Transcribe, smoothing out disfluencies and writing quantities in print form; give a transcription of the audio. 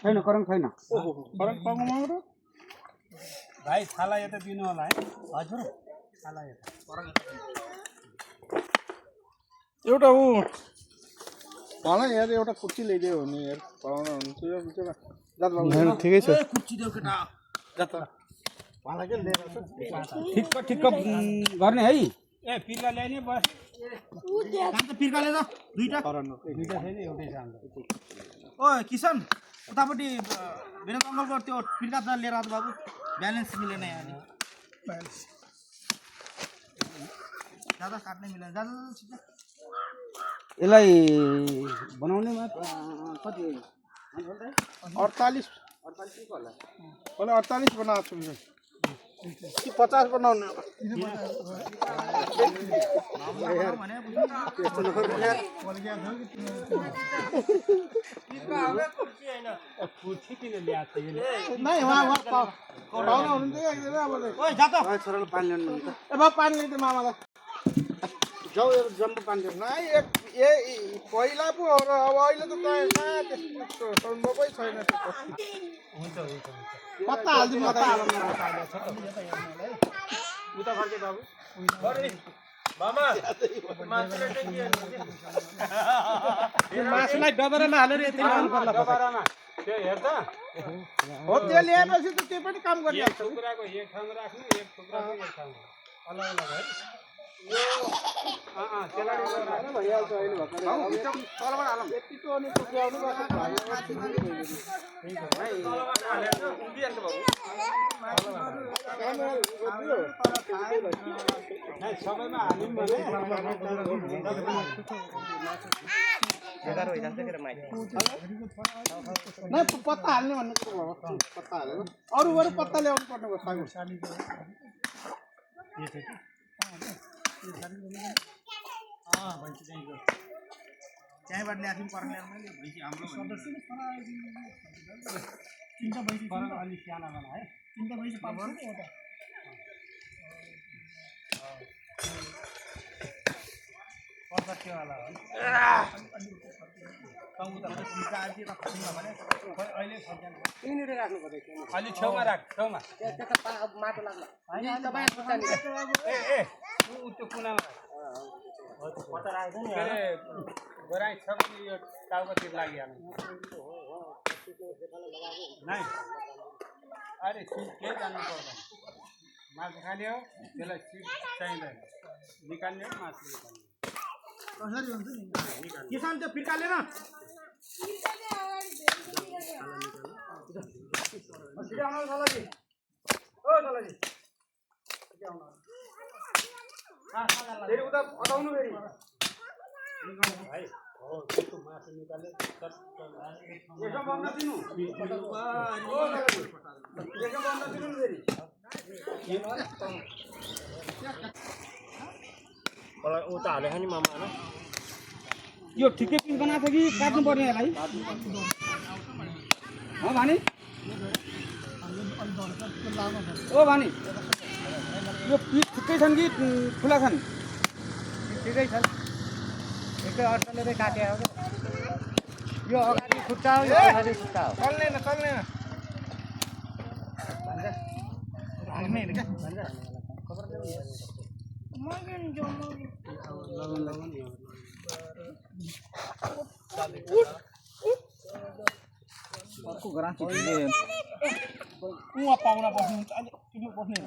छैन करङ छैन ओहो करङ पाउनु भाइ छाला यता दिनु होला है हजुर छाला यता एउटा ऊ मलाई यार एउटा कुर्सी ल्याइदियो भने यार पाउन हुन्थ्यो यो बिचमा जात बाबु ठिकै छ कुर्सी देऊ केटा जात मलाई के लिएर ठिक्क ठिक्क गर्ने है ए पिर्का ल्याइने बस काम त पिर्का ल्याएर दुईटा दुईटा छैन एउटै छ ओ किसन उतापट्टि मेरो अङ्कलको त्यो पिर्का त लिएर आएको बाबु ब्यालेन्स मिलेन यहाँ ज्यादा काट्नै मिलेन ज्यादा यसलाई बनाउनेमा कति 48 होला 48 बनाएको छु कि 50 बनाउने नै वहाँ पाउनु हुनुहुन्थ्यो एकजना अब ओइ जा त छोराले पानी ल्याउनु हुन्छ ए बाबु पानी ल्याइदियो मामालाई जाऊ यो जम्बो पानी ल्याउनु न ए पहिला पो हो र अब अहिले त कहाँ त्यस्तो सम्भवै छैन त्यो हुन्छ हुन्छ पत्ता हाल्दिउँ पत्ता हालौँ उता फर्के बाबु मामा मासुलाई डबरामा हालेर यति लाउनु पर्ला डबरामा त्यो हेर त हो त्यो ल्याएपछि त त्यो पनि काम गरिहाल्छ एक टुक्राको एक ठाउँमा राख्नु एक टुक्राको एक ठाउँमा अलग अलग है यो त्यसलाई राख्नु भइहाल्छ अहिले भर्खरै तलबाट हालौँ यति त्यो अनि पुग्याउनु पर्छ तलबाट हालेर उभिहाल्छ बाबु सबैमा हाल्यौँ भने नै पत्ता हाल्ने भन्ने कुरो हो पत्ता हालेर अरू पत्ता ल्याउनु पर्ने भयो साग त्यहीँबाट ल्याएको थियौँ करङ ल्याएर मैले हाम्रो तिनवटा भैँसी अलिक सानो बना है तिनवटा भैँसी पाउँछ वाला हो यहीँनिर राख्नु पर्छ अलि छेउमा राख छेउमा माटो लाग्ला ए त्यो कुनामा गोराइ छ भने यो टाउकोतिर लागिहाल्नु नै अरे सिट केही जानु पर्दैन मासु खाने हो त्यसलाई सिट चाहिँदैन निकाल्ने हो मासु निकाल्ने कसरी हुन्छ नि किसान त्यो फिर्का लिएर फेरि उता हटाउनु फेरि भाइ हो त्यसको मासु निकाल्ने यसो बन्न दिनु यसो बन्न दिनु फेरि उता हालेको नि मामा होइन यो ठिकै पिस बनाएको छ कि काट्नु पर्ने यसलाई हो भानी ओ भानी यो पिस ठिकै छन् कि ठुला छन् ठिकै छ एकै अर्थले काटे हो यो अगाडि खुट्टा हो यो पछाडि खुट्टा हो चल्दैन अर्को ग्राँची उहाँ पाहुना बस्नुहुन्छ अहिले तिम्रो बस्ने